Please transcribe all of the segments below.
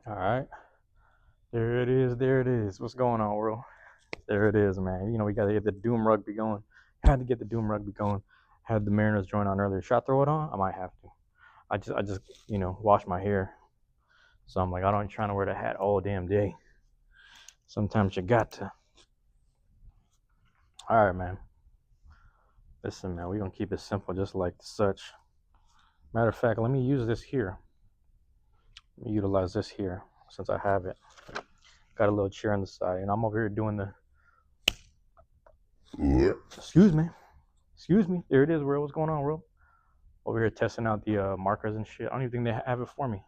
All right. There it is. There it is. What's going on, world? There it is, man. We got to get the Doom Rugby going. Had to get the Doom Rugby going. Had the Mariners join on earlier. Should I throw it on? I might have to. I just, wash my hair. So I'm like, I don't trying to wear the hat all damn day. Sometimes you got to. All right, man. Listen, man, we're going to keep it simple just like such. Matter of fact, let me use this here. Let me utilize this here since I have it. Got a little chair on the side, and I'm over here doing the. Excuse me. There it is, bro. What's going on, bro? Over here testing out the markers and shit. I don't even think they have it for me.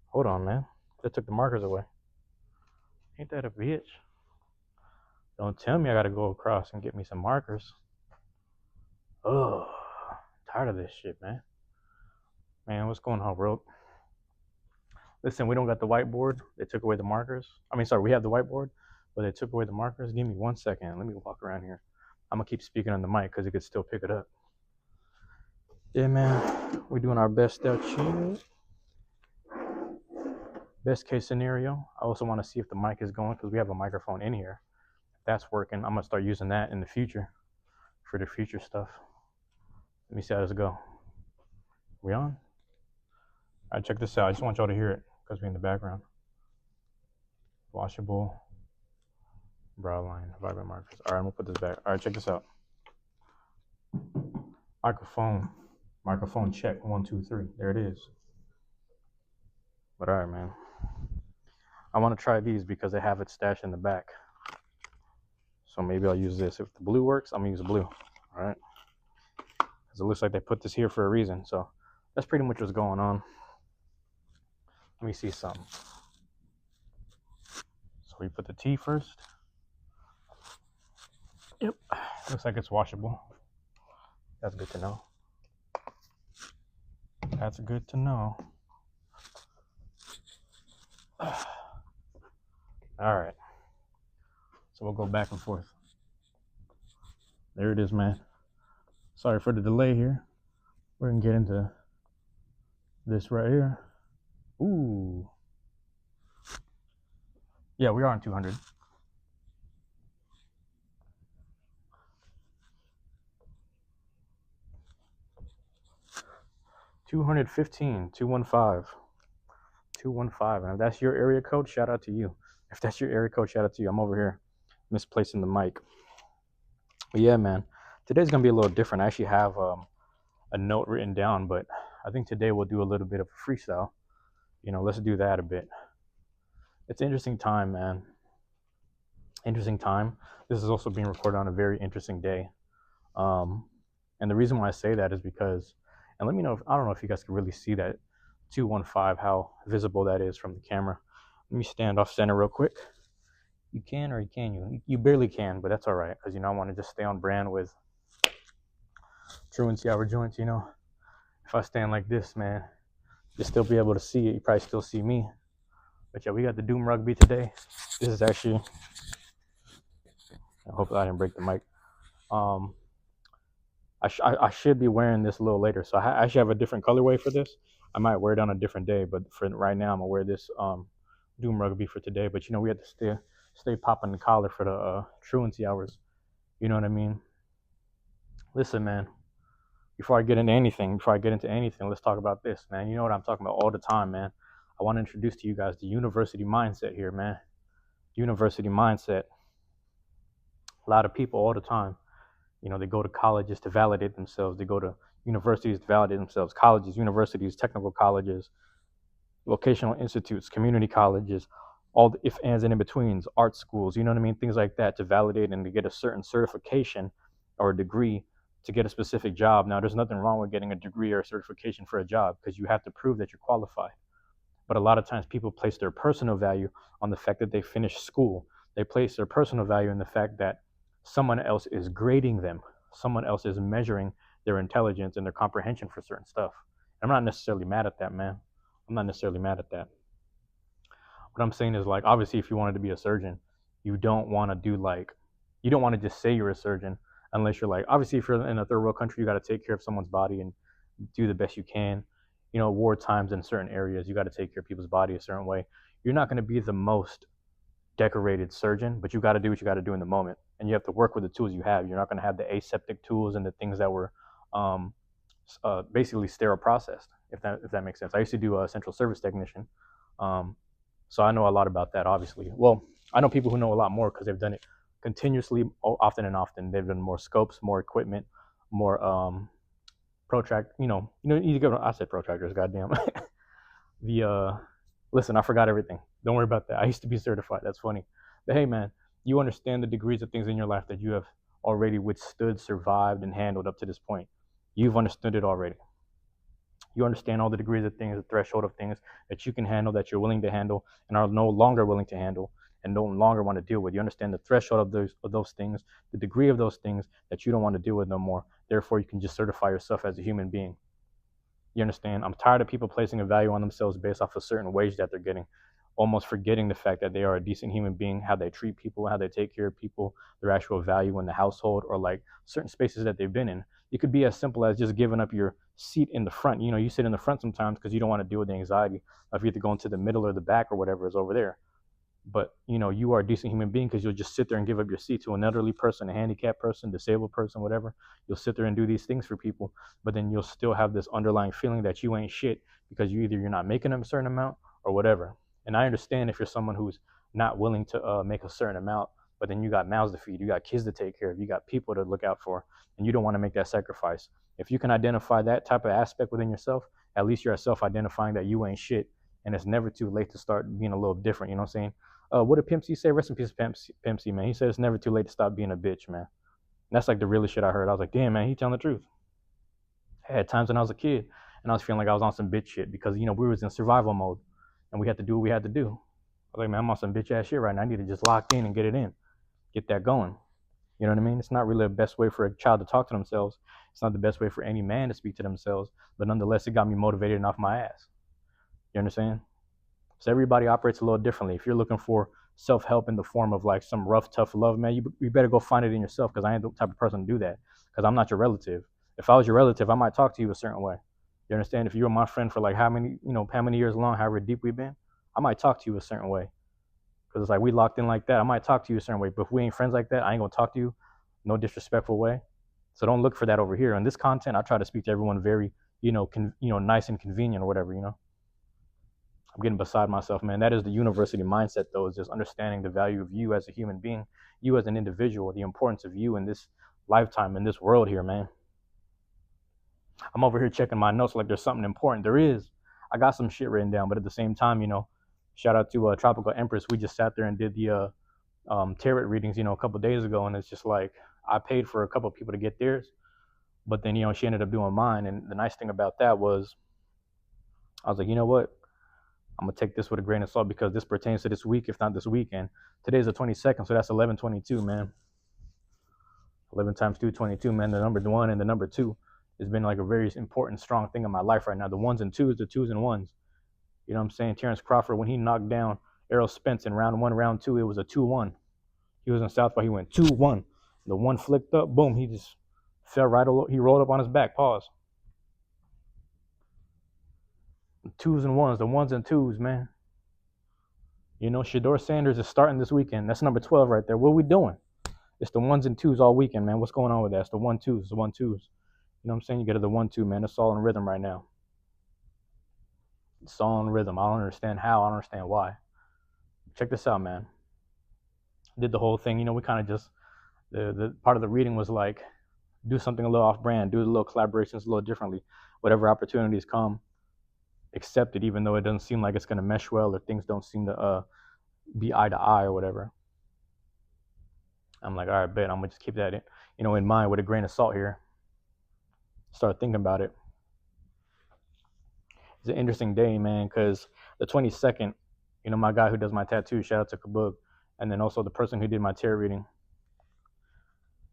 Hold on, man. They took the markers away. Ain't that a bitch? Don't tell me I gotta go across and get me some markers. Ugh. Tired of this shit, man. Man, what's going on, bro? Listen, we don't got the whiteboard. They took away the markers. We have the whiteboard, but they took away the markers. Give me 1 second. Let me walk around here. I'm gonna keep speaking on the mic because it could still pick it up. Yeah, man. We're doing our best out here. Best case scenario. I also want to see if the mic is going because we have a microphone in here. If that's working, I'm gonna start using that in the future for the future stuff. Let me see how this go. We on? All right, check this out. I just want y'all to hear it because we're in the background. Washable brow line, vibrant markers. All right, I'm gonna put this back. All right, check this out. Microphone check. 1, 2, 3. There it is. But all right, man. I want to try these because they have it stashed in the back. So maybe I'll use this. If the blue works, I'm gonna use the blue. All right. Because it looks like they put this here for a reason. So that's pretty much what's going on. Let me see something. So we put the T first. Yep. Looks like it's washable. That's good to know. That's good to know. All right. So we'll go back and forth. There it is, man. Sorry for the delay here. We're going to get into this right here. Ooh. Yeah, we are on 200. $215, 215. And if that's your area code, shout out to you. If that's your area code, shout out to you. I'm over here misplacing the mic. But yeah, man, today's gonna be a little different. I actually have a note written down, but I think today we'll do a little bit of a freestyle. Let's do that a bit. It's an interesting time, man. Interesting time. This is also being recorded on a very interesting day. And the reason why I say that is because, and let me know I don't know if you guys can really see that 215, how visible that is from the camera. Let me stand off center real quick. You can, or can you? You barely can, but that's all right, because I want to just stay on brand with Truancy Hour Joints. If I stand like this, man, you'll still be able to see it. You probably still see me. But yeah, we got the Doom Rugby today. This is actually, I hope I didn't break the mic. I should be wearing this a little later, so I actually have a different colorway for this. I might wear it on a different day, but for right now, I'm gonna wear this Doom Rugby for today. But we have to stay popping the collar for the truancy hours. You know what I mean? Listen, man. Before I get into anything, let's talk about this, man. You know what I'm talking about all the time, man. I want to introduce to you guys the university mindset here, man. University mindset. A lot of people all the time, they go to colleges to validate themselves. They go to universities to validate themselves. Colleges, universities, technical colleges, vocational institutes, community colleges, all the if, ands, and in-betweens, art schools, you know what I mean? Things like that to validate and to get a certain certification or a degree to get a specific job. Now, there's nothing wrong with getting a degree or a certification for a job because you have to prove that you're qualified. But a lot of times people place their personal value on the fact that they finished school. They place their personal value in the fact that someone else is grading them. Someone else is measuring their intelligence and their comprehension for certain stuff. I'm not necessarily mad at that, man. I'm not necessarily mad at that. What I'm saying is, like, obviously, if you wanted to be a surgeon, you don't want to just say you're a surgeon unless you're like, obviously, if you're in a third world country, you got to take care of someone's body and do the best you can. war times in certain areas, you got to take care of people's body a certain way. You're not going to be the most decorated surgeon, but you got to do what you got to do in the moment, and you have to work with the tools you have. You're not going to have the aseptic tools and the things that were um, basically sterile processed. If that makes sense. I used to do a central service technician, um, so I know a lot about that. Obviously, well, I know people who know a lot more because they've done it continuously, often and often. They've done more scopes, more equipment, more protract. You go. I said protractors. Goddamn. the Listen, I forgot everything. Don't worry about that. I used to be certified. That's funny. But hey, man, you understand the degrees of things in your life that you have already withstood, survived, and handled up to this point. You've understood it already. You understand all the degrees of things, the threshold of things that you can handle, that you're willing to handle, and are no longer willing to handle, and no longer want to deal with. You understand the threshold of those things, the degree of those things that you don't want to deal with no more. Therefore, you can just certify yourself as a human being. You understand? I'm tired of people placing a value on themselves based off a certain wage that they're getting, almost forgetting the fact that they are a decent human being, how they treat people, how they take care of people, their actual value in the household, or like certain spaces that they've been in. It could be as simple as just giving up your seat in the front. You sit in the front sometimes because you don't want to deal with the anxiety of either going to the middle or the back or whatever is over there. But you are a decent human being because you'll just sit there and give up your seat to an elderly person, a handicapped person, disabled person, whatever. You'll sit there and do these things for people, but then you'll still have this underlying feeling that you ain't shit because you're not making a certain amount or whatever. And I understand if you're someone who's not willing to make a certain amount, but then you got mouths to feed, you got kids to take care of, you got people to look out for, and you don't want to make that sacrifice. If you can identify that type of aspect within yourself, at least you're self-identifying that you ain't shit, and it's never too late to start being a little different. You know what I'm saying? What did Pimp C say? Rest in peace, Pimp C, man. He said it's never too late to stop being a bitch, man. And that's like the realest shit I heard. I was like, damn, man, he telling the truth. I had times when I was a kid and I was feeling like I was on some bitch shit because we was in survival mode and we had to do what we had to do. I was like, man, I'm on some bitch ass shit right now. I need to just lock in and get it in, get that going. You know what I mean? It's not really the best way for a child to talk to themselves. It's not the best way for any man to speak to themselves. But nonetheless, it got me motivated and off my ass. You understand? So everybody operates a little differently. If you're looking for self-help in the form of like some rough, tough love, man, you better go find it in yourself because I ain't the type of person to do that because I'm not your relative. If I was your relative, I might talk to you a certain way. You understand? If you were my friend for like how many years long, however deep we've been, I might talk to you a certain way because it's like we locked in like that. I might talk to you a certain way, but if we ain't friends like that, I ain't gonna talk to you no disrespectful way. So don't look for that over here. On this content, I try to speak to everyone very, nice and convenient or whatever. I'm getting beside myself, man. That is the university mindset, though, is just understanding the value of you as a human being, you as an individual, the importance of you in this lifetime, in this world here, man. I'm over here checking my notes like there's something important. There is. I got some shit written down, but at the same time, shout out to Tropical Empress. We just sat there and did the tarot readings, a couple of days ago, and it's just like I paid for a couple of people to get theirs, but then she ended up doing mine. And the nice thing about that was, I was like, you know what? I'm gonna take this with a grain of salt because this pertains to this week, if not this weekend. Today's the 22nd, so that's 11/22, man. 11 times 2, 22, man. The number 1 and the number 2 has been like a very important, strong thing in my life right now. The ones and twos, the twos and ones. You know what I'm saying? Terrence Crawford, when he knocked down Errol Spence in round 1, round 2, it was a 2-1. He was in Southpaw, he went 2-1. The one flicked up, boom, he just fell right. He rolled up on his back. Pause. Twos and ones, the ones and twos, man. Shador Sanders is starting this weekend. That's number 12 right there. What are we doing? It's the ones and twos all weekend, man. What's going on with that? It's the 1-2s, the 1-2s. You know what I'm saying? You get to the 1-2, man. It's all in rhythm right now. It's all in rhythm. I don't understand how. I don't understand why. Check this out, man. Did the whole thing. We kind of just, the part of the reading was like, do something a little off brand, do a little collaborations a little differently. Whatever opportunities come, accept it, even though it doesn't seem like it's going to mesh well or things don't seem to be eye to eye or whatever. I'm like, all right, bet. I'm going to just keep that in mind with a grain of salt here. Start thinking about it. It's an interesting day, man, because the 22nd, my guy who does my tattoo, shout out to Kabug, and then also the person who did my tarot reading,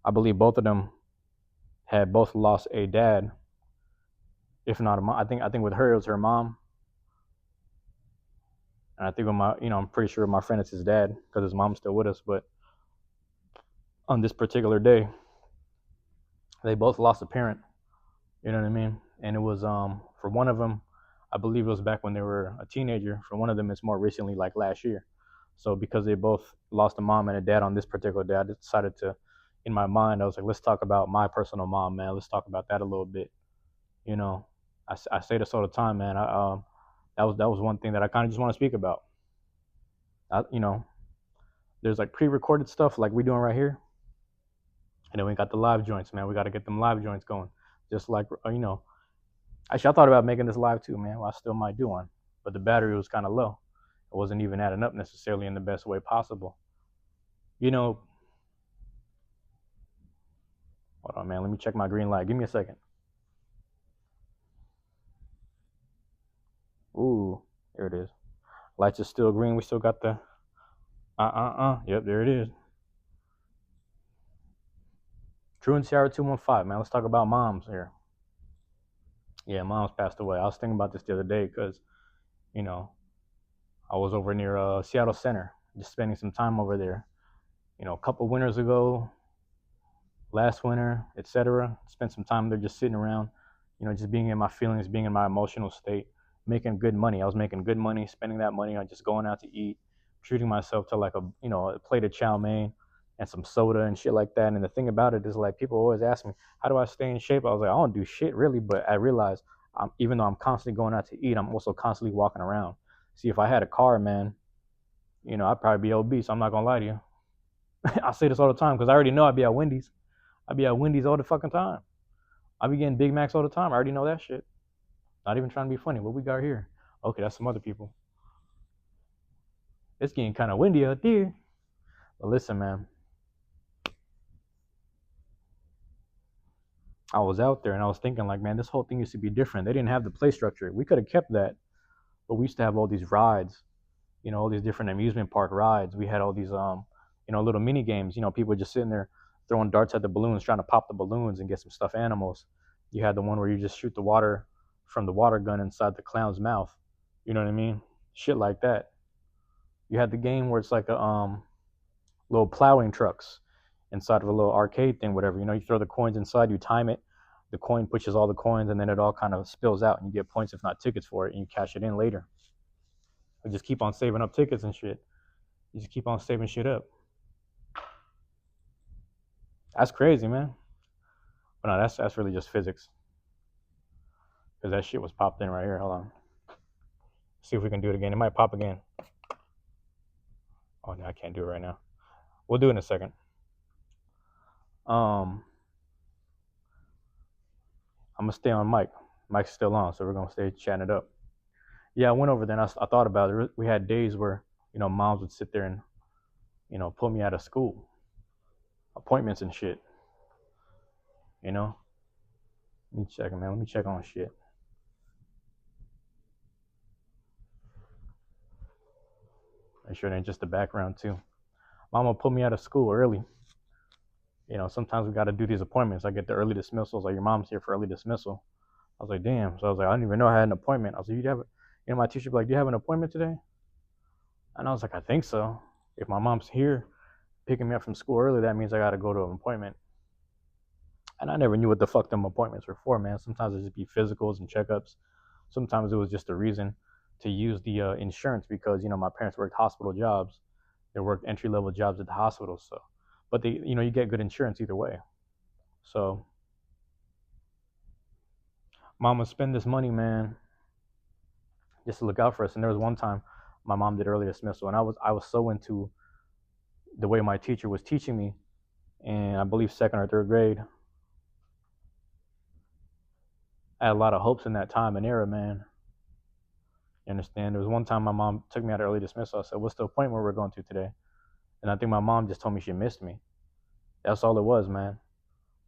I believe both of them had both lost a dad, if not a mom. I think with her, it was her mom. And I think with I'm pretty sure my friend is his dad because his mom's still with us. But on this particular day, they both lost a parent. You know what I mean? And it was for one of them, I believe it was back when they were a teenager. For one of them, it's more recently, like last year. So because they both lost a mom and a dad on this particular day, I decided to, in my mind, I was like, let's talk about my personal mom, man. Let's talk about that a little bit. You know, I say this all the time, man. That was one thing that I kind of just want to speak about. You know, there's like pre-recorded stuff like we doing right here, and then we got the live joints, man. We got to get them live joints going. Just like actually, I thought about making this live too, man. Well, I still might do one, but the battery was kind of low. It wasn't even adding up necessarily in the best way possible. You know, hold on, man. Let me check my green light. Give me a second. Ooh, there it is. Lights are still green. We still got the Yep, there it is. Truancy 215, man. Let's talk about moms here. Yeah, mom's passed away. I was thinking about this the other day because, you know, I was over near Seattle Center, just spending some time over there. A couple winters ago, last winter, etc. Spent some time there just sitting around, just being in my feelings, being in my emotional state, making good money. I was making good money, spending that money on just going out to eat, treating myself to like a plate of chow mein and some soda and shit like that. And the thing about it is like people always ask me, how do I stay in shape? I was like, I don't do shit really, but I realized even though I'm constantly going out to eat, I'm also constantly walking around. See, if I had a car, man, I'd probably be obese. I'm not gonna lie to you. I say this all the time because I already know I'd be at Wendy's. I'd be at Wendy's all the fucking time. I be getting Big Macs all the time. I already know that shit. Not even trying to be funny. What we got here? Okay, that's some other people. It's getting kind of windy out there. But listen, man. I was out there and I was thinking, like, man, this whole thing used to be different. They didn't have the play structure. We could have kept that, but we used to have all these rides, all these different amusement park rides. We had all these, little mini games. People just sitting there throwing darts at the balloons, trying to pop the balloons and get some stuffed animals. You had the one where you just shoot the water from the water gun inside the clown's mouth. You know what I mean? Shit like that. You had the game where it's like a little plowing trucks inside of a little arcade thing, whatever. You throw the coins inside, you time it, the coin pushes all the coins, and then it all kind of spills out, and you get points if not tickets for it, and you cash it in later. You just keep on saving up tickets and shit. You just keep on saving shit up. That's crazy, man. But no, that's really just physics. Because that shit was popped in right here. Hold on. See if we can do it again. It might pop again. Oh no, I can't do it right now. We'll do it in a second. I'm gonna stay on mic. Mic's still on, so we're gonna stay chatting it up. Yeah, I went over there and I thought about it. We had days where moms would sit there and pull me out of school, appointments and shit. Let me check it, man. Let me check on shit. Make sure it ain't just the background too. Mama pulled me out of school early. Sometimes we got to do these appointments. I get the early dismissals. Like, your mom's here for early dismissal. I was like, damn. So I was like, I didn't even know I had an appointment. I was like, you have, my teacher be like, do you have an appointment today? And I was like, I think so. If my mom's here picking me up from school early, that means I got to go to an appointment. And I never knew what the fuck them appointments were for, man. Sometimes it just be physicals and checkups. Sometimes it was just a reason to use the insurance because, my parents worked hospital jobs. They worked entry-level jobs at the hospital. So, but they, you get good insurance either way. So, mama spend this money, man, just to look out for us. And there was one time my mom did early dismissal, and I was so into the way my teacher was teaching me, and I believe second or third grade. I had a lot of hopes in that time and era, man. You understand? There was one time my mom took me out of early dismissal. I said, what's the appointment we're going to today? And I think my mom just told me she missed me. That's all it was, man.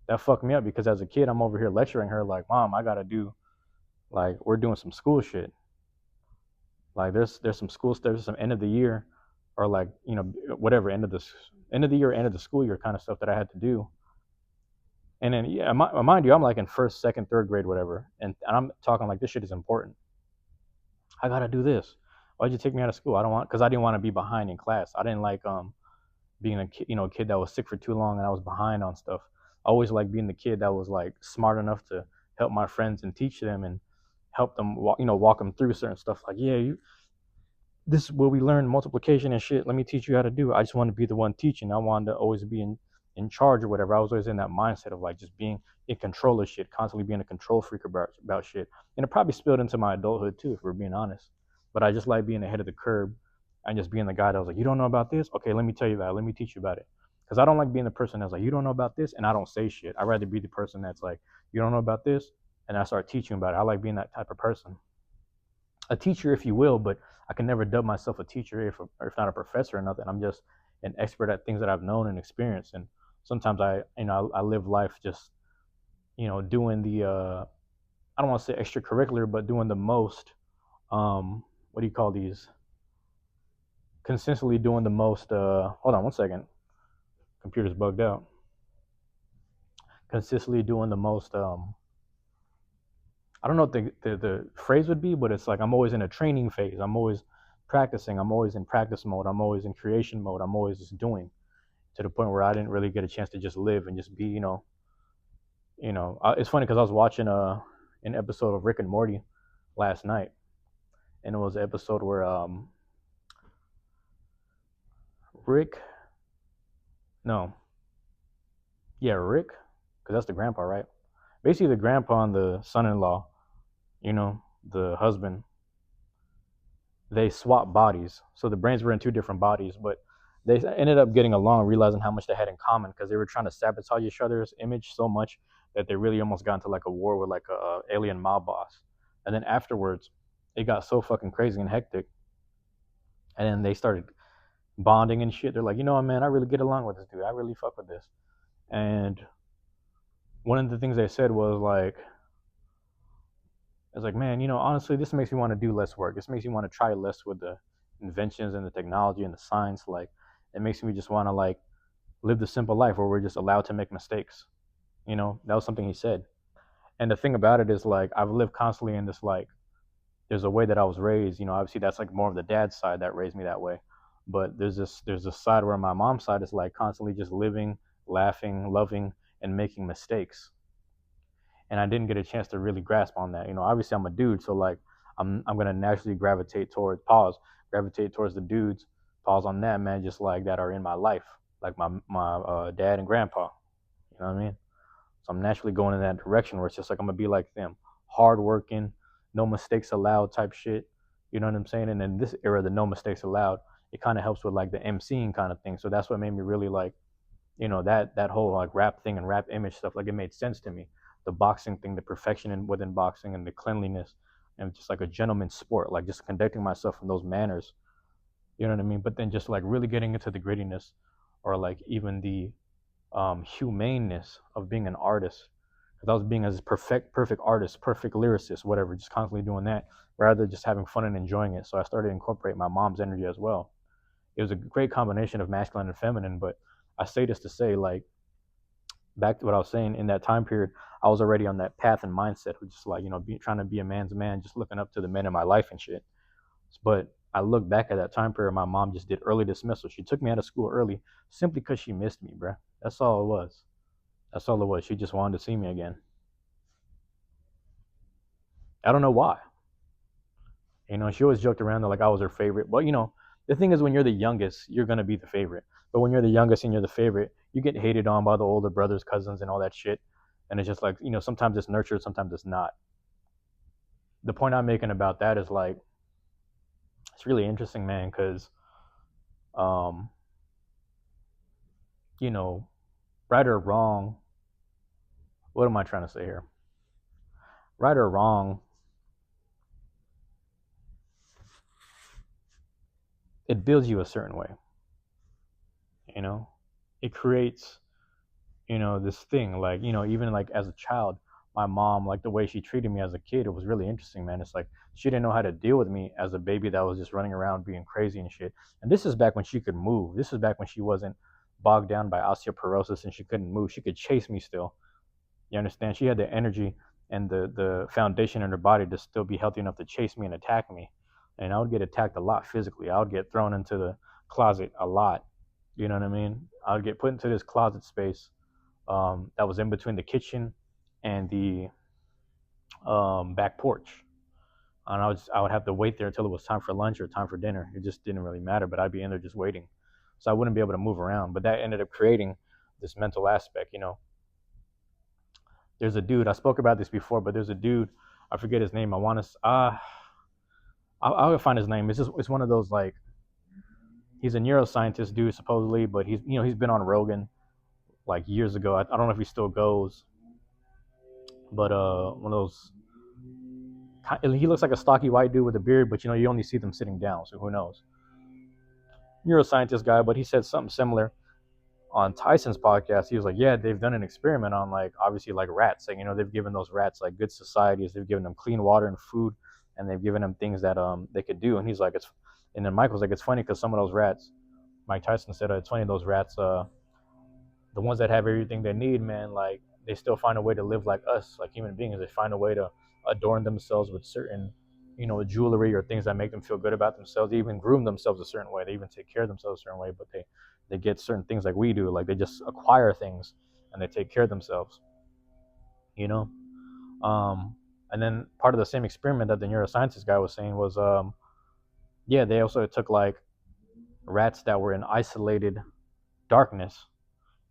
That fucked me up because as a kid, I'm over here lecturing her like, Mom, I gotta do, like, we're doing some school shit. Like, there's some school stuff, there's some end of the year, or like, whatever, end of the year, end of the school year kind of stuff that I had to do. And then, yeah, mind you, I'm like in first, second, third grade, whatever, and I'm talking like this shit is important. I gotta do this. Why'd you take me out of school? Because I didn't want to be behind in class. I didn't like being a kid that was sick for too long and I was behind on stuff. I always liked being the kid that was like smart enough to help my friends and teach them and help them walk them through certain stuff. Like, yeah, this is where we learn multiplication and shit. Let me teach you how to do it. I just want to be the one teaching. I wanted to always be in charge or whatever. I was always in that mindset of like just being in control of shit, constantly being a control freak about shit. And it probably spilled into my adulthood too, if we're being honest. But I just like being ahead of the curve and just being the guy that was like, you don't know about this? Okay, let me tell you about it. Let me teach you about it. Because I don't like being the person that's like, you don't know about this, and I don't say shit. I'd rather be the person that's like, you don't know about this, and I start teaching about it. I like being that type of person, a teacher, if you will, but I can never dub myself a teacher if not a professor or nothing. I'm just an expert at things that I've known and experienced. And sometimes I live life just, doing the, I don't want to say extracurricular, but doing the most, what do you call these? Consistently doing the most, hold on one second. Computer's bugged out. Consistently doing the most, I don't know what the phrase would be, but it's like I'm always in a training phase. I'm always practicing. I'm always in practice mode. I'm always in creation mode. I'm always just doing, to the point where I didn't really get a chance to just live and just be, It's funny because I was watching an episode of Rick and Morty last night, and it was an episode where Rick, no, yeah, Rick, because that's the grandpa, right? Basically, the grandpa and the son-in-law, the husband, they swapped bodies. So the brains were in two different bodies, but they ended up getting along, realizing how much they had in common because they were trying to sabotage each other's image so much that they really almost got into like a war with like a alien mob boss. And then afterwards, it got so fucking crazy and hectic. And then they started bonding and shit. They're like, man, I really get along with this dude. I really fuck with this. And one of the things they said was like, it's like, man, honestly, this makes me want to do less work. This makes me want to try less with the inventions and the technology and the science. Like, it makes me just want to like live the simple life where we're just allowed to make mistakes. That was something he said. And the thing about it is like I've lived constantly in this like there's a way that I was raised. Obviously that's like more of the dad's side that raised me that way. But there's this side where my mom's side is like constantly just living, laughing, loving, and making mistakes, and I didn't get a chance to really grasp on that. Obviously I'm a dude, so like I'm gonna naturally gravitate towards the dudes, pause on that, man, just like that are in my life, like my dad and grandpa. You know what I mean? So I'm naturally going in that direction where it's just like I'm gonna be like them, hardworking, no mistakes allowed type shit. You know what I'm saying? And in this era, the no mistakes allowed, it kind of helps with like the MCing kind of thing. So that's what made me really like that whole like rap thing and rap image stuff. Like it made sense to me. The boxing thing, the perfection within boxing, and the cleanliness, and just like a gentleman's sport, like just conducting myself in those manners. You know what I mean? But then just like really getting into the grittiness, or like even the humaneness of being an artist. Because I was being as perfect artist, perfect lyricist, whatever, just constantly doing that rather than just having fun and enjoying it. So I started to incorporate my mom's energy as well. It was a great combination of masculine and feminine, but I say this to say, like, back to what I was saying, in that time period, I was already on that path and mindset, which is like, trying to be a man's man, just looking up to the men in my life and shit. But I look back at that time period, my mom just did early dismissal. She took me out of school early simply because she missed me, bruh. That's all it was. That's all it was. She just wanted to see me again. I don't know why. She always joked around that like I was her favorite. But the thing is, when you're the youngest, you're gonna be the favorite. But when you're the youngest and you're the favorite, you get hated on by the older brothers, cousins, and all that shit. And it's just like, sometimes it's nurtured, sometimes it's not. The point I'm making about that is like, it's really interesting, man, because, um, you know, right or wrong, what am I trying to say here? Right or wrong, it builds you a certain way. You know, it creates, this thing. Like, even like as a child, my mom, like the way she treated me as a kid, it was really interesting, man. It's like she didn't know how to deal with me as a baby that was just running around being crazy and shit. And this is back when she could move. This is back when she wasn't bogged down by osteoporosis and she couldn't move. She could chase me still. You understand? She had the energy and the foundation in her body to still be healthy enough to chase me and attack me. And I would get attacked a lot physically. I would get thrown into the closet a lot. You know what I mean? I would get put into this closet space, that was in between the kitchen and the back porch. And I would have to wait there until it was time for lunch or time for dinner. It just didn't really matter, but I'd be in there just waiting. So I wouldn't be able to move around. But that ended up creating this mental aspect, There's a dude, I spoke about this before, but there's a dude, I forget his name. I want to, I'll find his name. It's one of those like, he's a neuroscientist dude supposedly, but he's been on Rogan like years ago. I don't know if he still goes, but one of those, he looks like a stocky white dude with a beard, but you only see them sitting down, so who knows? Neuroscientist guy, but he said something similar on Tyson's podcast. He was like, yeah, they've done an experiment on like obviously like rats. Like, they've given those rats like good societies, they've given them clean water and food, and they've given them things that they could do. And he's like, and then Michael's like, it's funny because some of those rats, Mike Tyson said, it's funny, those rats, the ones that have everything they need, man, like they still find a way to live like us, like human beings. They find a way to adorn themselves with certain, jewelry or things that make them feel good about themselves. They even groom themselves a certain way. They even take care of themselves a certain way, but they get certain things like we do. Like they just acquire things and they take care of themselves, you know? And then part of the same experiment that the neuroscientist guy was saying was, yeah, they also took like rats that were in isolated darkness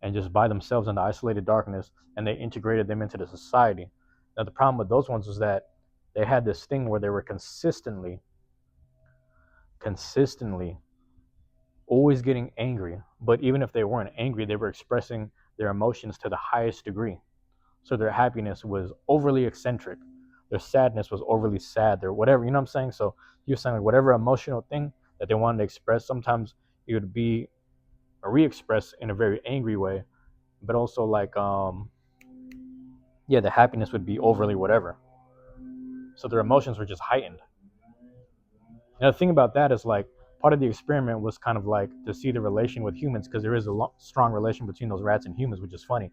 and just by themselves in the isolated darkness, and they integrated them into the society. Now the problem with those ones was that they had this thing where they were consistently always getting angry. But even if they weren't angry, they were expressing their emotions to the highest degree. So their happiness was overly eccentric. Their sadness was overly sad. Their whatever, you know what I'm saying? So you're saying like whatever emotional thing that they wanted to express, sometimes it would be re-expressed in a very angry way, but also like yeah, the happiness would be overly whatever. So their emotions were just heightened. And the thing about that is like part of the experiment was kind of like to see the relation with humans, because there is a strong relation between those rats and humans, which is funny.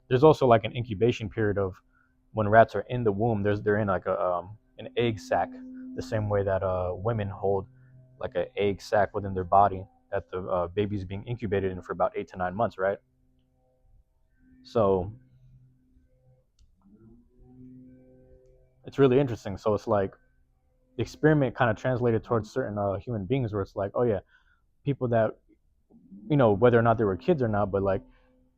There's also like an incubation period of when rats are in the womb. They're in like an egg sac, the same way that women hold like an egg sac within their body that the baby's being incubated in for about 8 to 9 months, right? So it's really interesting. So it's like the experiment kind of translated towards certain human beings, where it's like, oh yeah, people that, whether or not they were kids or not, but like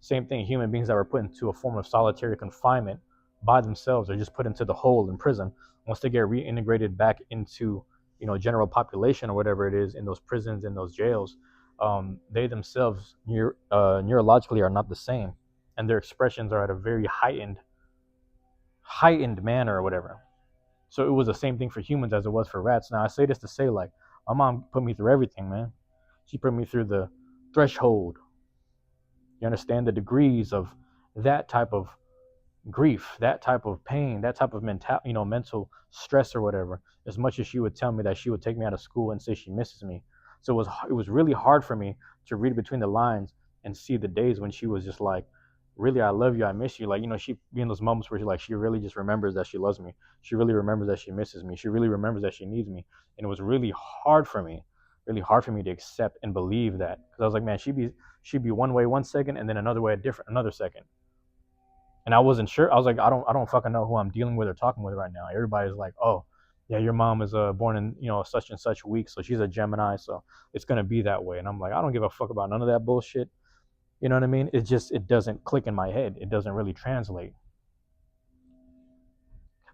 same thing, human beings that were put into a form of solitary confinement by themselves or just put into the hole in prison, once they get reintegrated back into, general population or whatever it is in those prisons, in those jails, they themselves neurologically are not the same, and their expressions are at a very heightened manner or whatever. So it was the same thing for humans as it was for rats. Now I say this to say, like, my mom put me through everything, man. She put me through the threshold. You understand the degrees of that type of grief, that type of pain, that type of mental stress or whatever. As much as she would tell me that she would take me out of school and say she misses me. So it was really hard for me to read between the lines and see the days when she was just like, really, I love you, I miss you. Like, she be in those moments where she really just remembers that she loves me. She really remembers that she misses me. She really remembers that she needs me. And it was really hard for me to accept and believe that. Because I was like, man, she'd be one way one second and then another way another second. And I wasn't sure. I was like, I don't fucking know who I'm dealing with or talking with right now. Everybody's like, oh, yeah, your mom is born in such and such week, so she's a Gemini, so it's gonna be that way. And I'm like, I don't give a fuck about none of that bullshit. You know what I mean? It doesn't click in my head. It doesn't really translate.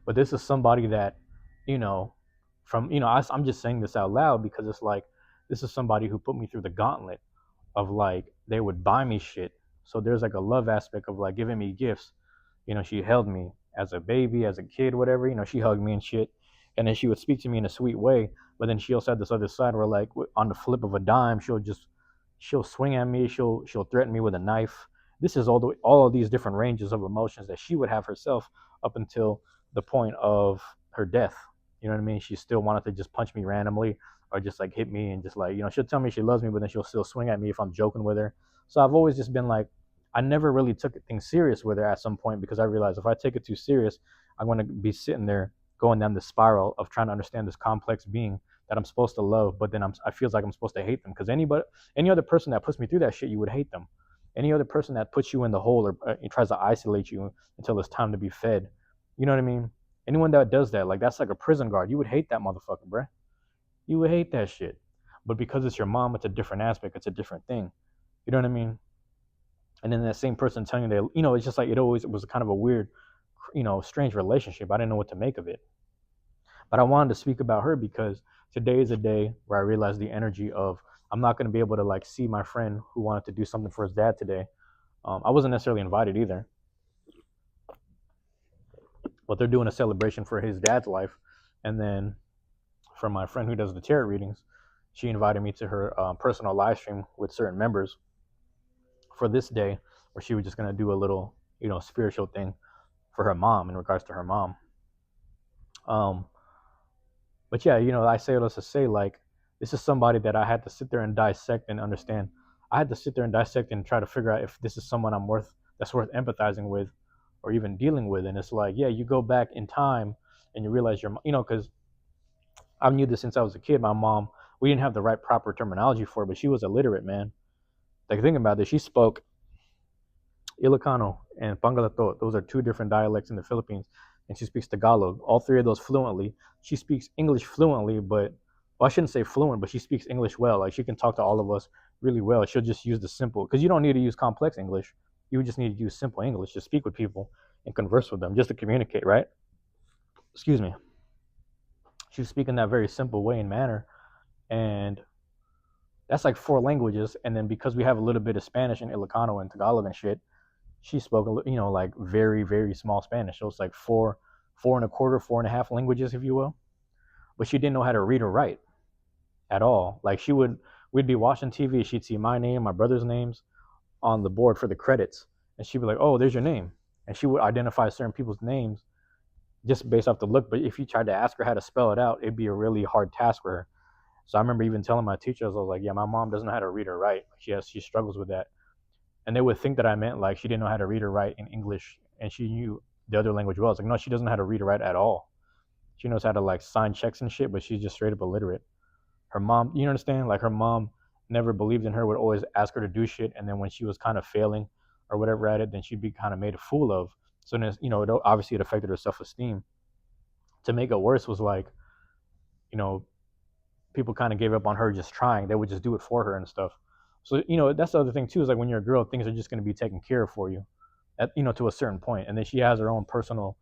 But this is somebody that, from I'm just saying this out loud because it's like this is somebody who put me through the gauntlet of like they would buy me shit. So there's like a love aspect of like giving me gifts. She held me as a baby, as a kid, whatever. She hugged me and shit, and then she would speak to me in a sweet way. But then she also had this other side where like on the flip of a dime, she'll swing at me, she'll threaten me with a knife. This is all of these different ranges of emotions that she would have herself up until the point of her death. You know what I mean? She still wanted to just punch me randomly or just like hit me and just like, she'll tell me she loves me, but then she'll still swing at me if I'm joking with her. So I've always just been like, I never really took things serious with her at some point, because I realized if I take it too serious, I'm going to be sitting there going down this spiral of trying to understand this complex being that I'm supposed to love, but then I feel like I'm supposed to hate them, because any other person that puts me through that shit, you would hate them. Any other person that puts you in the hole or tries to isolate you until it's time to be fed, you know what I mean? Anyone that does that, like that's like a prison guard. You would hate that motherfucker, bruh. You would hate that shit. But because it's your mom, it's a different aspect. It's a different thing. You know what I mean? And then that same person telling you that, it's just like it was kind of a weird, strange relationship. I didn't know what to make of it. But I wanted to speak about her because today is a day where I realized the energy of I'm not going to be able to like see my friend who wanted to do something for his dad today. I wasn't necessarily invited either, but they're doing a celebration for his dad's life. And then for my friend who does the tarot readings, she invited me to her personal live stream with certain members for this day, where she was just going to do a little, spiritual thing for her mom in regards to her mom. Um, but yeah, I say all this to say, like, this is somebody that I had to sit there and dissect and understand. I had to sit there and dissect and try to figure out if this is someone that's worth empathizing with or even dealing with. And it's like, yeah, you go back in time and you realize because I knew this since I was a kid. My mom, we didn't have the right proper terminology for it, but she was illiterate, man. Like, think about this. She spoke Ilocano and Pangalatot. Those are two different dialects in the Philippines. And she speaks Tagalog. All three of those fluently. She speaks English fluently, but, well, I shouldn't say fluent, but she speaks English well. Like, she can talk to all of us really well. She'll just use the simple, because you don't need to use complex English. You just need to use simple English to speak with people and converse with them, just to communicate, right? Excuse me. She was speaking that very simple way and manner. And that's like four languages. And then because we have a little bit of Spanish and Ilocano and Tagalog and shit, she spoke, like very, very small Spanish. So it's like four and a quarter, 4.5 languages, if you will. But she didn't know how to read or write at all. Like we'd be watching TV. She'd see my name, my brother's names on the board for the credits. And she'd be like, oh, there's your name. And she would identify certain people's names just based off the look. But if you tried to ask her how to spell it out, it'd be a really hard task for her. So I remember even telling my teachers, I was like, yeah, my mom doesn't know how to read or write. She struggles with that. And they would think that I meant like she didn't know how to read or write in English and she knew the other language well. It's like, no, she doesn't know how to read or write at all. She knows how to like sign checks and shit, but she's just straight up illiterate. Her mom, you understand? Like her mom never believed in her, would always ask her to do shit. And then when she was kind of failing or whatever at it, then she'd be kind of made a fool of. So then, obviously it affected her self-esteem. To make it worse was like, you know, people kind of gave up on her just trying. They would just do it for her and stuff. So, that's the other thing too, is like when you're a girl, things are just going to be taken care of for you to a certain point. And then she has her own personal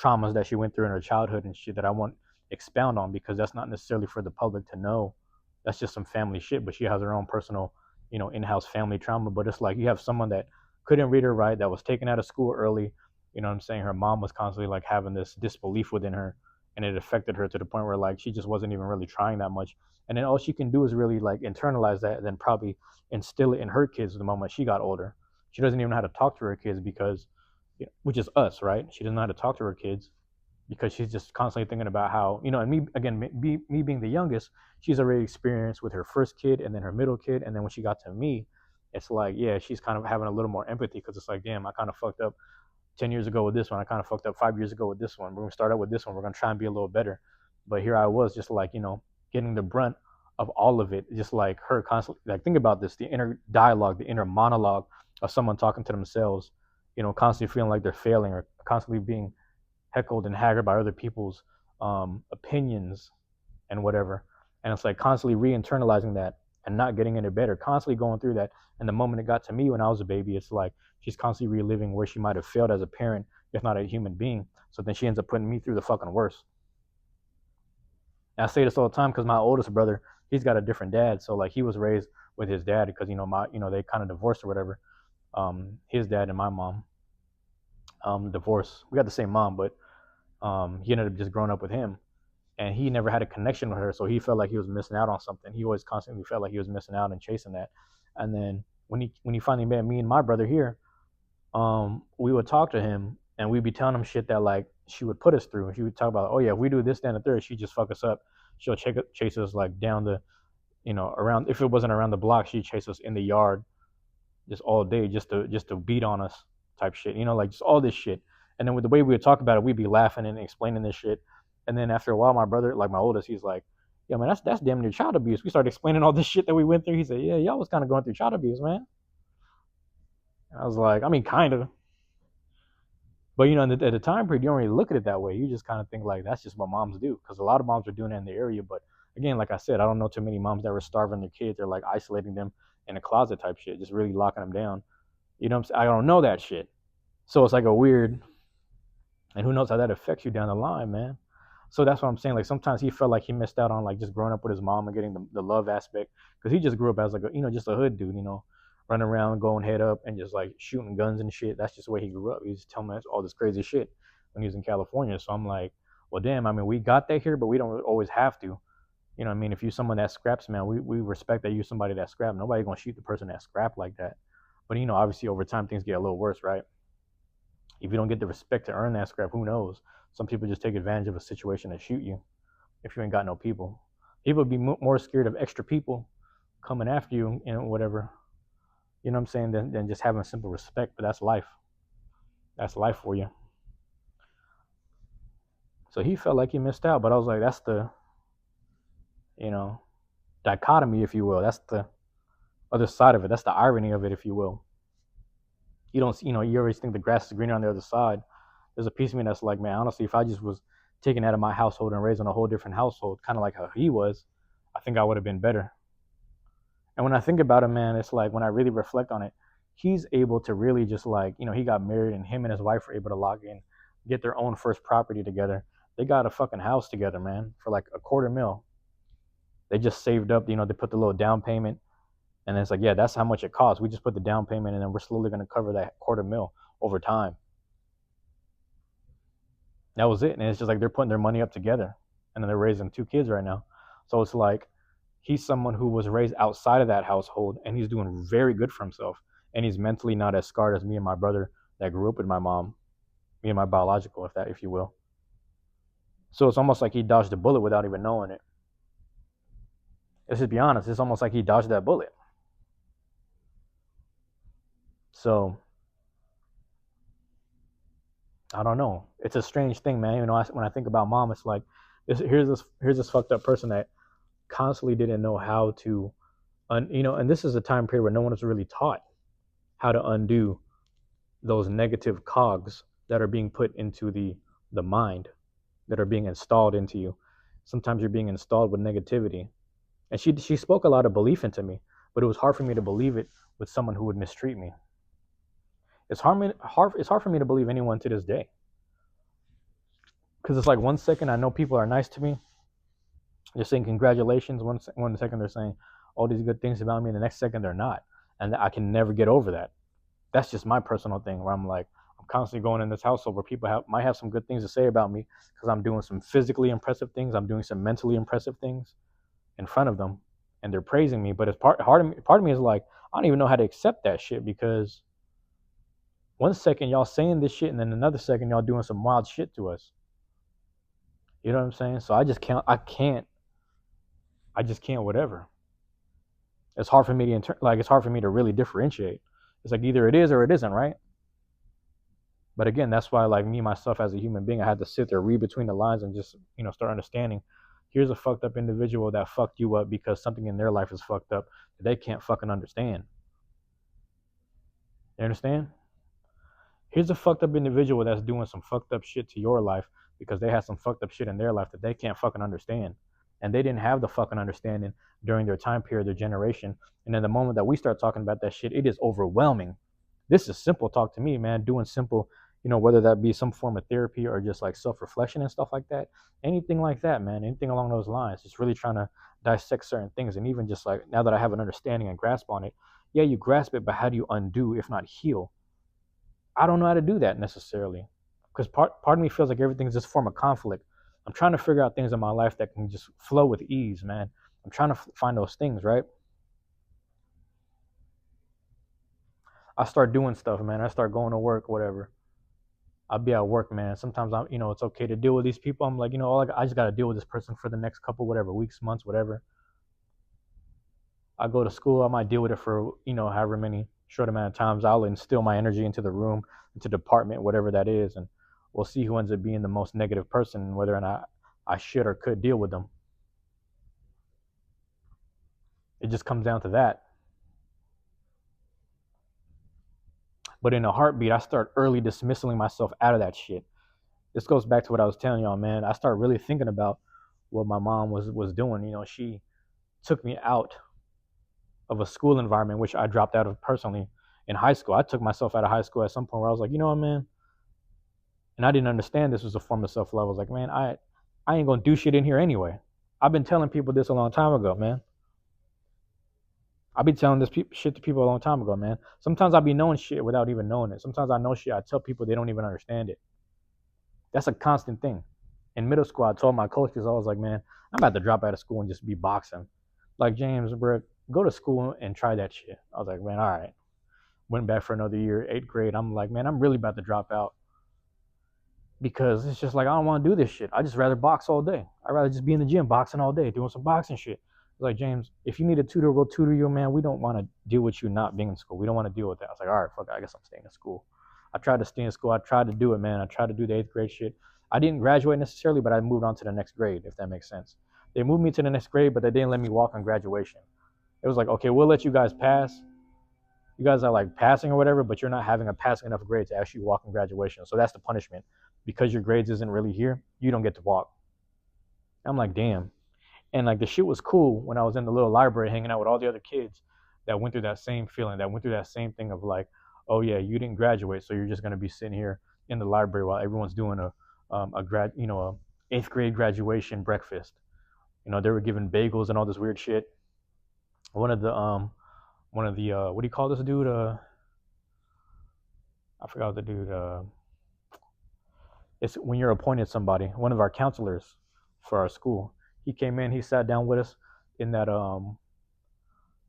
traumas that she went through in her childhood and shit that I won't expound on because that's not necessarily for the public to know. That's just some family shit, but she has her own personal, in-house family trauma. But it's like you have someone that couldn't read or write, that was taken out of school early. You know what I'm saying? Her mom was constantly like having this disbelief within her, and it affected her to the point where like she just wasn't even really trying that much. And then all she can do is really like internalize that and then probably instill it in her kids the moment she got older. She doesn't even know how to talk to her kids because, which is us, right? She doesn't know how to talk to her kids because she's just constantly thinking about how, and me, again, me being the youngest, she's already experienced with her first kid and then her middle kid. And then when she got to me, it's like, yeah, she's kind of having a little more empathy because it's like, damn, I kind of fucked up 10 years ago with this one. I kind of fucked up 5 years ago with this one. We're going to start out with this one. We're going to try and be a little better. But here I was just like, getting the brunt of all of it. Just like her constantly, like, think about this, the inner dialogue, the inner monologue of someone talking to themselves, constantly feeling like they're failing or constantly being heckled and haggard by other people's opinions and whatever. And it's like constantly re-internalizing that and not getting any better, constantly going through that. And the moment it got to me when I was a baby, it's like she's constantly reliving where she might have failed as a parent, if not a human being. So then she ends up putting me through the fucking worst. And I say this all the time because my oldest brother, he's got a different dad. So like he was raised with his dad because they kind of divorced or whatever. His dad and my mom divorced. We got the same mom, but he ended up just growing up with him. And he never had a connection with her, so he felt like he was missing out on something. He always constantly felt like he was missing out and chasing that. And then when he finally met me and my brother here, we would talk to him and we'd be telling him shit that like she would put us through. And she would talk about, oh yeah, if we do this, then the third, she just fuck us up. She'll chase us like down the, around. If it wasn't around the block, she'd chase us in the yard, just all day, just to beat on us, type shit. Like just all this shit. And then with the way we would talk about it, we'd be laughing and explaining this shit. And then after a while, my brother, like my oldest, he's like, yeah, man, that's damn near child abuse. We started explaining all this shit that we went through. He said, yeah, y'all was kind of going through child abuse, man. I was like, I mean, kind of. But at the time period, you don't really look at it that way. You just kind of think like that's just what moms do, because a lot of moms are doing that in the area. But again, like I said, I don't know too many moms that were starving their kids or like isolating them in a closet type shit, just really locking them down. You know what I'm saying? I don't know that shit. So it's like a weird, and who knows how that affects you down the line, man. So that's what I'm saying. Like sometimes he felt like he missed out on like just growing up with his mom and getting the love aspect, because he just grew up as like a, just a hood dude, running around, going head up, and just like shooting guns and shit. That's just the way he grew up. He was telling me all this crazy shit when he was in California. So I'm like, well, damn. I mean, we got that here, but we don't always have to. You know what I mean? If you're someone that scraps, man, we respect that you're somebody that scrap. Nobody gonna shoot the person that scrap like that. But obviously over time things get a little worse, right? If you don't get the respect to earn that scrap, who knows? Some people just take advantage of a situation and shoot you if you ain't got no people. People would be more scared of extra people coming after you, whatever. You know what I'm saying? Than just having simple respect. But that's life. That's life for you. So he felt like he missed out, but I was like, that's the, dichotomy, if you will. That's the other side of it. That's the irony of it, if you will. You don't, you always think the grass is greener on the other side. There's a piece of me that's like, man, honestly, if I just was taken out of my household and raised in a whole different household, kind of like how he was, I think I would have been better. And when I think about it, man, it's like when I really reflect on it, he's able to really just like, he got married and him and his wife were able to lock in, get their own first property together. They got a fucking house together, man, for like $250,000. They just saved up, they put the little down payment. And it's like, yeah, that's how much it costs. We just put the down payment and then we're slowly going to cover that $250,000 over time. That was it. And it's just like they're putting their money up together. And then they're raising 2 kids right now. So it's like he's someone who was raised outside of that household and he's doing very good for himself. And he's mentally not as scarred as me and my brother that grew up with my mom, me and my biological, if you will. So it's almost like he dodged a bullet without even knowing it. Let's just be honest. It's almost like he dodged that bullet. So I don't know. It's a strange thing, man. When I think about mom, it's like here's this fucked up person that constantly didn't know how to, and this is a time period where no one was really taught how to undo those negative cogs that are being put into the mind, that are being installed into you. Sometimes you're being installed with negativity, and she spoke a lot of belief into me, but it was hard for me to believe it with someone who would mistreat me. It's hard for me to believe anyone to this day. Because it's like 1 second I know people are nice to me. They're saying congratulations. One second they're saying all these good things about me. And the next second they're not. And I can never get over that. That's just my personal thing where I'm like, I'm constantly going in this household where people might have some good things to say about me because I'm doing some physically impressive things. I'm doing some mentally impressive things in front of them. And they're praising me. But it's part of me is like, I don't even know how to accept that shit, because 1 second y'all saying this shit and then another second y'all doing some wild shit to us. You know what I'm saying? So I just can't whatever. It's hard for me to really differentiate. It's like either it is or it isn't, right? But again, that's why like me myself as a human being, I had to sit there, read between the lines, and just start understanding. Here's a fucked up individual that fucked you up because something in their life is fucked up that they can't fucking understand. You understand? Here's a fucked up individual that's doing some fucked up shit to your life because they had some fucked up shit in their life that they can't fucking understand. And they didn't have the fucking understanding during their time period, their generation. And then the moment that we start talking about that shit, it is overwhelming. This is simple talk to me, man. Doing simple, whether that be some form of therapy or just like self-reflection and stuff like that. Anything like that, man. Anything along those lines. Just really trying to dissect certain things. And even just like now that I have an understanding and grasp on it, yeah, you grasp it, but how do you undo, if not heal? I don't know how to do that necessarily, because part of me feels like everything's this form of conflict. I'm trying to figure out things in my life that can just flow with ease, man. I'm trying to find those things, right? I start doing stuff, man. I start going to work, whatever. I'll be at work, man. Sometimes it's okay to deal with these people. I'm like, I just got to deal with this person for the next couple, whatever, weeks, months, whatever. I go to school, I might deal with it for, however many short amount of times. I'll instill my energy into the room, into the department, whatever that is, and we'll see who ends up being the most negative person and whether or not I should or could deal with them. It just comes down to that. But in a heartbeat, I start early dismissing myself out of that shit. This goes back to what I was telling y'all, man. I start really thinking about what my mom was doing. She took me out of a school environment, which I dropped out of personally in high school. I took myself out of high school at some point where I was like, you know what, man? And I didn't understand this was a form of self love. I was like, man, I ain't gonna do shit in here anyway. I've been telling people this a long time ago, man. I've been telling this shit to people a long time ago, man. Sometimes I be knowing shit without even knowing it. Sometimes I know shit. I tell people they don't even understand it. That's a constant thing. In middle school, I told my coaches, I was like, man, I'm about to drop out of school and just be boxing. Like, James, bro, go to school and try that shit. I was like, man, all right. Went back for another year, 8th grade. I'm like, man, I'm really about to drop out because it's just like, I don't want to do this shit. I just rather box all day. I'd rather just be in the gym boxing all day, doing some boxing shit. Like, James, if you need a tutor, we'll tutor you, man. We don't want to deal with you not being in school. We don't want to deal with that. I was like, all right, fuck it. I guess I'm staying in school. I tried to stay in school. I tried to do it, man. I tried to do the 8th grade shit. I didn't graduate necessarily, but I moved on to the next grade, if that makes sense. They moved me to the next grade, but they didn't let me walk on graduation. It was like, okay, we'll let you guys pass. You guys are like passing or whatever, but you're not having a passing enough grade to actually walk on graduation. So that's the punishment. Because your grades isn't really here, you don't get to walk. I'm like, damn. And like the shit was cool when I was in the little library hanging out with all the other kids that went through that same feeling, that went through that same thing of like, oh yeah, you didn't graduate, so you're just gonna be sitting here in the library while everyone's doing a 8th grade graduation breakfast. They were giving bagels and all this weird shit. One of the what do you call this dude? I forgot the dude. It's when you're appointed somebody. One of our counselors for our school. He came in. He sat down with us in that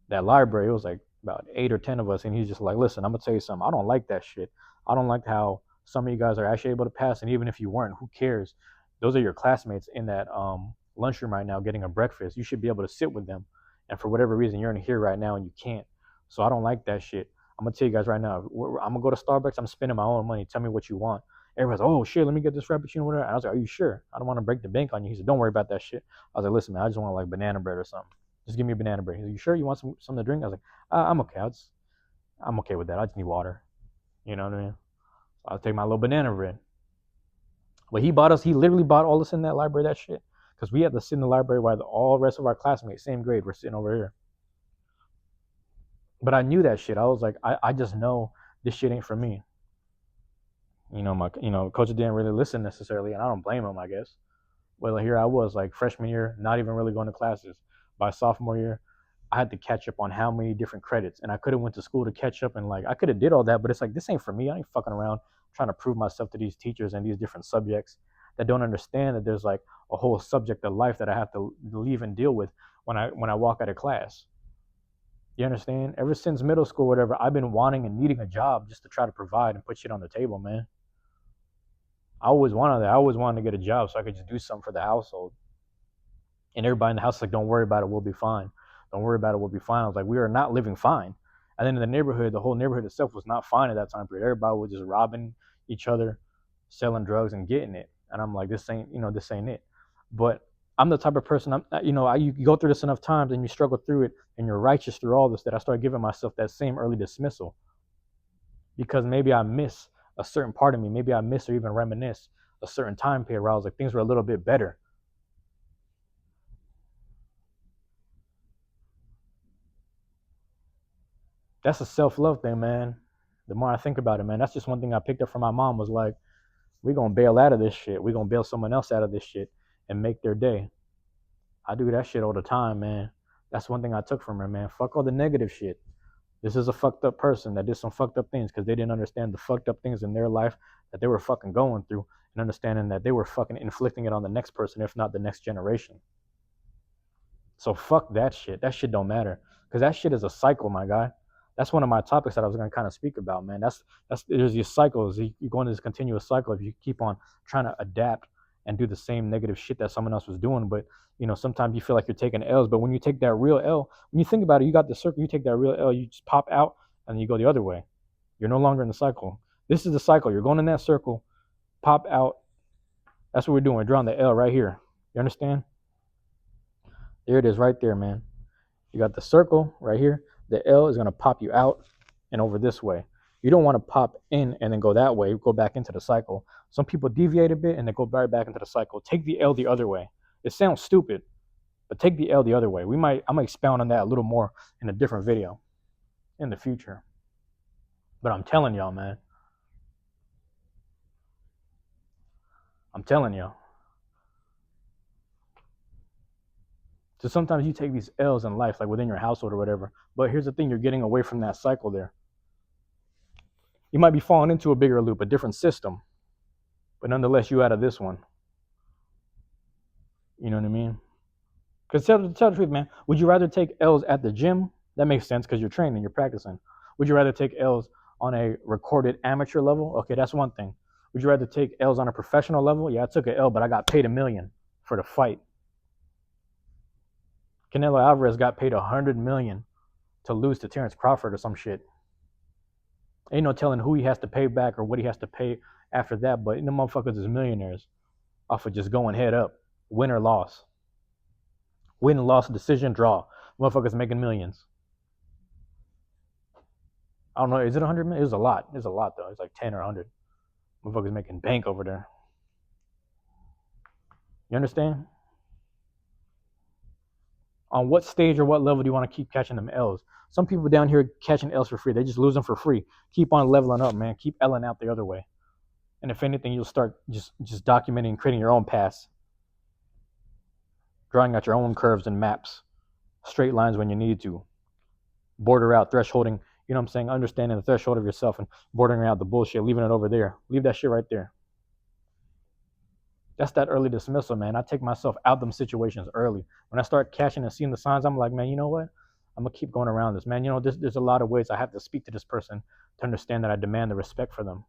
library. It was like about 8 or 10 of us, and he's just like, "Listen, I'm gonna tell you something. I don't like that shit. I don't like how some of you guys are actually able to pass, and even if you weren't, who cares? Those are your classmates in that lunchroom right now getting a breakfast. You should be able to sit with them. And for whatever reason, you're in here right now and you can't. So I don't like that shit. I'm gonna tell you guys right now. I'm gonna go to Starbucks. I'm spending my own money. Tell me what you want." Everybody's, "Oh shit, let me get this frappuccino, whatever." And I was like, "Are you sure? I don't want to break the bank on you." He said, "Don't worry about that shit." I was like, "Listen, man, I just want like banana bread or something. Just give me a banana bread." He's like, "You sure you want something to drink?" I was like, "I'm okay. I'm okay with that. I just need water." You know what I mean? So I'll take my little banana bread. But he literally bought all us in that library that shit. Because we had to sit in the library while all the rest of our classmates, same grade, were sitting over here. But I knew that shit. I was like, I just know this shit ain't for me. My coach didn't really listen necessarily, and I don't blame him, I guess. Well, here I was, like freshman year, not even really going to classes. By sophomore year, I had to catch up on how many different credits, and I could have went to school to catch up, and like I could have did all that, but it's like this ain't for me. I ain't fucking around trying to prove myself to these teachers and these different subjects that don't understand that there's like a whole subject of life that I have to leave and deal with when I walk out of class. You understand? Ever since middle school, whatever, I've been wanting and needing a job just to try to provide and put shit on the table, man. I always wanted that. I always wanted to get a job so I could just do something for the household. And everybody in the house was like, "Don't worry about it, we'll be fine. Don't worry about it, we'll be fine." I was like, we are not living fine. And then in the neighborhood, the whole neighborhood itself was not fine at that time period. Everybody was just robbing each other, selling drugs and getting it. And I'm like, this ain't it. But I'm the type of person, you go through this enough times and you struggle through it and you're righteous through all this that I started giving myself that same early dismissal. Because maybe I miss a certain part of me. Maybe I miss or even reminisce a certain time period where I was like, things were a little bit better. That's a self-love thing, man. The more I think about it, man, that's just one thing I picked up from my mom was like, we're going to bail out of this shit. We're going to bail someone else out of this shit and make their day. I do that shit all the time, man. That's one thing I took from her, man. Fuck all the negative shit. This is a fucked up person that did some fucked up things because they didn't understand the fucked up things in their life that they were fucking going through and understanding that they were fucking inflicting it on the next person, if not the next generation. So fuck that shit. That shit don't matter because that shit is a cycle, my guy. That's one of my topics that I was going to kind of speak about, man. That's there's these cycles. You go into this continuous cycle if you keep on trying to adapt and do the same negative shit that someone else was doing. But sometimes you feel like you're taking L's. But when you take that real L, when you think about it, you got the circle. You take that real L, you just pop out, and you go the other way. You're no longer in the cycle. This is the cycle. You're going in that circle, pop out. That's what we're doing. We're drawing the L right here. You understand? There it is, right there, man. You got the circle right here. The L is going to pop you out and over this way. You don't want to pop in and then go that way, go back into the cycle. Some people deviate a bit and then go right back into the cycle. Take the L the other way. It sounds stupid, but take the L the other way. I'm gonna expound on that a little more in a different video in the future. But I'm telling y'all, man. I'm telling y'all. So sometimes you take these L's in life, like within your household or whatever. But here's the thing, you're getting away from that cycle there. You might be falling into a bigger loop, a different system. But nonetheless, you out of this one. You know what I mean? Because tell the truth, man, would you rather take L's at the gym? That makes sense because you're training, you're practicing. Would you rather take L's on a recorded amateur level? Okay, that's one thing. Would you rather take L's on a professional level? Yeah, I took an L, but I got paid $1 million for the fight. Canelo Alvarez got paid $100 million to lose to Terrence Crawford or some shit. Ain't no telling who he has to pay back or what he has to pay after that, but the motherfuckers is millionaires off of just going head up, win or loss. Win, loss, decision, draw. Motherfuckers making millions. I don't know, is it 100 million? It was a lot. It's a lot though. It's like 10 or 100. Motherfuckers making bank over there. You understand? On what stage or what level do you want to keep catching them L's? Some people down here catching L's for free. They just lose them for free. Keep on leveling up, man. Keep L'ing out the other way. And if anything, you'll start just documenting and creating your own paths. Drawing out your own curves and maps. Straight lines when you need to. Border out, thresholding, you know what I'm saying? Understanding the threshold of yourself and bordering out the bullshit, leaving it over there. Leave that shit right there. That's that early dismissal, man. I take myself out of them situations early. When I start catching and seeing the signs, I'm like, man, you know what? I'm going to keep going around this, man. You know, there's a lot of ways I have to speak to this person to understand that I demand the respect for them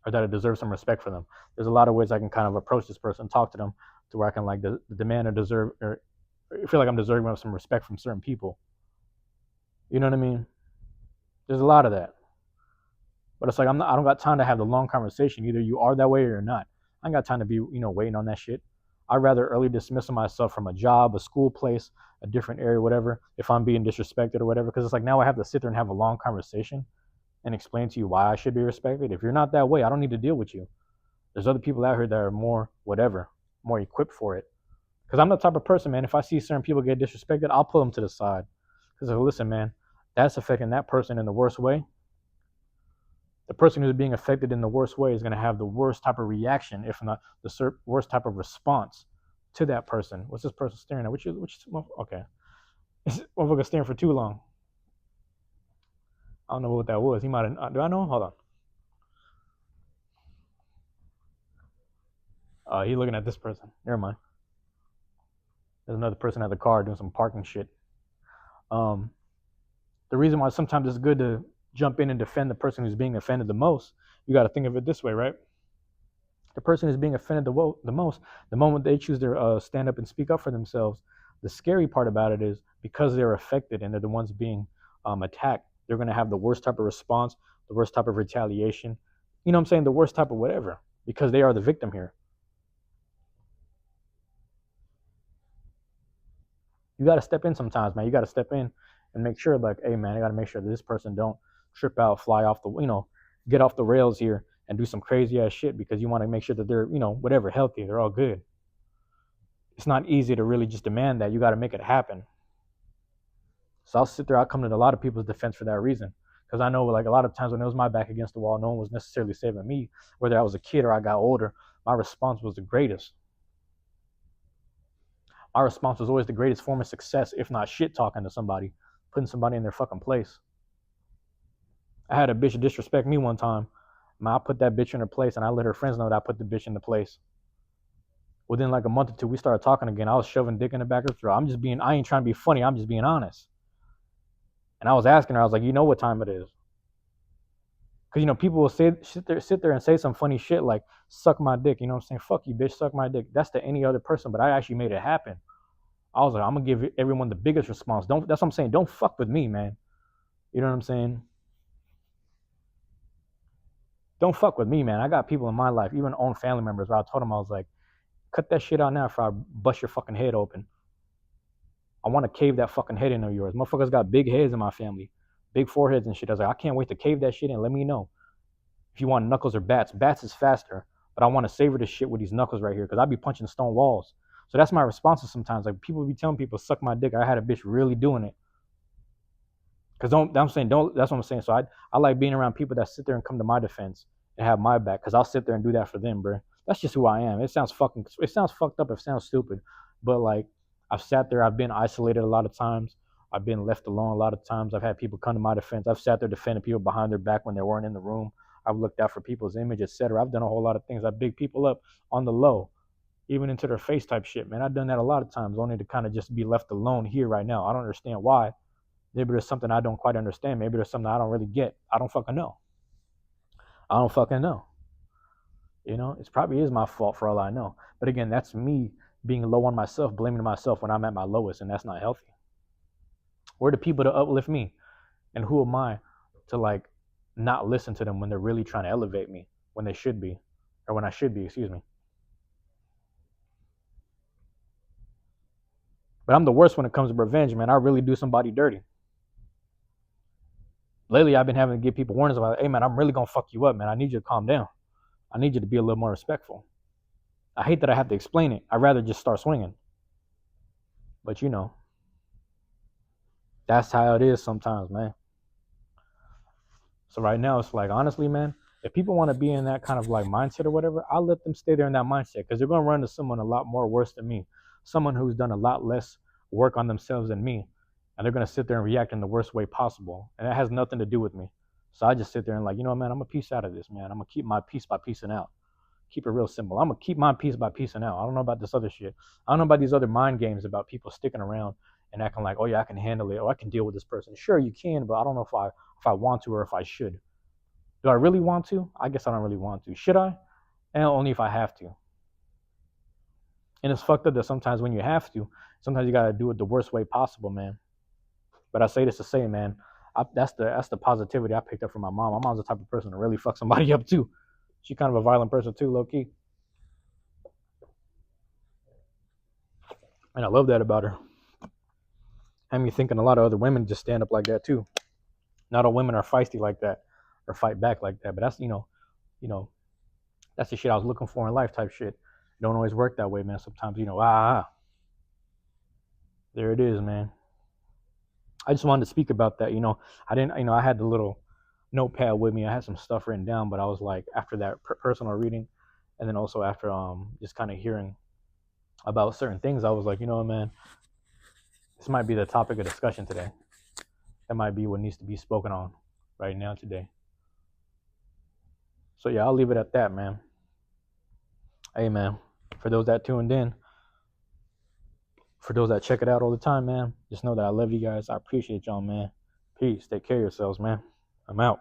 or that I deserve some respect for them. There's a lot of ways I can kind of approach this person, talk to them to where I can like demand or deserve or feel like I'm deserving of some respect from certain people. You know what I mean? There's a lot of that. But it's like I don't got time to have the long conversation. Either you are that way or you're not. I ain't got time to be, waiting on that shit. I'd rather early dismissal myself from a job, a school place, a different area, whatever, if I'm being disrespected or whatever. Because it's like now I have to sit there and have a long conversation and explain to you why I should be respected. If you're not that way, I don't need to deal with you. There's other people out here that are more whatever, more equipped for it. Because I'm the type of person, man, if I see certain people get disrespected, I'll pull them to the side. Because like, listen, man, that's affecting that person in the worst way. The person who's being affected in the worst way is going to have the worst type of reaction, if not the worst type of response to that person. What's this person staring at? Which okay. This motherfucker staring for too long. I don't know what that was. He might have, do I know? Hold on. He looking at this person. Never mind. There's another person at the car doing some parking shit. The reason why sometimes it's good to jump in and defend the person who's being offended the most, you got to think of it this way, right? The person who's being offended the most, the moment they choose to stand up and speak up for themselves, the scary part about it is because they're affected and they're the ones being attacked, they're going to have the worst type of response, the worst type of retaliation, you know what I'm saying, the worst type of whatever, because they are the victim here. You got to step in sometimes, man. You got to step in and make sure, like, hey, man, I got to make sure that this person don't trip out, fly off the, get off the rails here and do some crazy ass shit because you want to make sure that they're, whatever, healthy, they're all good. It's not easy to really just demand that. You got to make it happen. So I'll come to a lot of people's defense for that reason. Because I know, like, a lot of times when it was my back against the wall, no one was necessarily saving me. Whether I was a kid or I got older, my response was the greatest. My response was always the greatest form of success, if not shit talking to somebody, putting somebody in their fucking place. I had a bitch disrespect me one time. Man, I put that bitch in her place, and I let her friends know that I put the bitch in the place. Within like a month or two, we started talking again. I was shoving dick in the back of her throat. I ain't trying to be funny. I'm just being honest. And I was asking her, I was like, you know what time it is? Because, people will sit there and say some funny shit like, suck my dick. You know what I'm saying? Fuck you, bitch, suck my dick. That's to any other person, but I actually made it happen. I was like, I'm going to give everyone the biggest response. That's what I'm saying. Don't fuck with me, man. You know what I'm saying? Don't fuck with me, man. I got people in my life, even own family members, where I told them, I was like, cut that shit out now before I bust your fucking head open. I want to cave that fucking head in of yours. Motherfuckers got big heads in my family. big foreheads and shit. I was like, I can't wait to cave that shit in. Let me know if you want knuckles or bats. Bats is faster, but I want to savor this shit with these knuckles right here because I be punching stone walls. So that's my responses sometimes. Like people be telling people suck my dick. I had a bitch really doing it. Cause I'm saying don't. That's what I'm saying. So I like being around people that sit there and come to my defense and have my back. Cause I'll sit there and do that for them, bro. That's just who I am. It sounds fucked up. It sounds stupid, but like I've sat there. I've been isolated a lot of times. I've been left alone a lot of times. I've had people come to my defense. I've sat there defending people behind their back when they weren't in the room. I've looked out for people's image, etc. I've done a whole lot of things. I big people up on the low, even into their face type shit, man. I've done that a lot of times, only to kind of just be left alone here right now. I don't understand why. Maybe there's something I don't quite understand. Maybe there's something I don't really get. I don't fucking know. I don't fucking know. You know, it probably is my fault for all I know. But again, that's me being low on myself, blaming myself when I'm at my lowest, and that's not healthy. We're the people to uplift me, and who am I to like not listen to them when they're really trying to elevate me when they should be, or when I should be, excuse me. But I'm the worst when it comes to revenge, man. I really do somebody dirty. Lately, I've been having to give people warnings about, hey, man, I'm really going to fuck you up, man. I need you to calm down. I need you to be a little more respectful. I hate that I have to explain it. I'd rather just start swinging. But, you know, that's how it is sometimes, man. So right now, it's like, honestly, man, if people want to be in that kind of like mindset or whatever, I'll let them stay there in that mindset because they're going to run into someone a lot more worse than me. Someone who's done a lot less work on themselves than me. And they're going to sit there and react in the worst way possible. And that has nothing to do with me. So I just sit there and like, you know what, man, I'm going to piece out of this, man. I'm going to keep my peace by piecing out. Keep it real simple. I'm going to keep my peace by piecing out. I don't know about this other shit. I don't know about these other mind games about people sticking around and acting like, oh yeah, I can handle it. Oh, I can deal with this person. Sure, you can, but I don't know if I want to or if I should. Do I really want to? I guess I don't really want to. Should I? And only if I have to. And it's fucked up that sometimes when you have to, sometimes you got to do it the worst way possible, man. But I say this to say, man, that's the positivity I picked up from my mom. My mom's the type of person to really fuck somebody up too. She's kind of a violent person too, low key. And I love that about her. Had me thinking a lot of other women just stand up like that too. Not all women are feisty like that or fight back like that. But that's you know, that's the shit I was looking for in life type shit. It don't always work that way, man. Sometimes, there it is, man. I just wanted to speak about that. I had the little notepad with me. I had some stuff written down, but I was like, after that personal reading, and then also after just kind of hearing about certain things, I was like, you know what, man, this might be the topic of discussion today. That might be what needs to be spoken on right now today. So yeah, I'll leave it at that, man. Hey, man, for those that tuned in, for those that check it out all the time, man, just know that I love you guys. I appreciate y'all, man. Peace. Take care of yourselves, man. I'm out.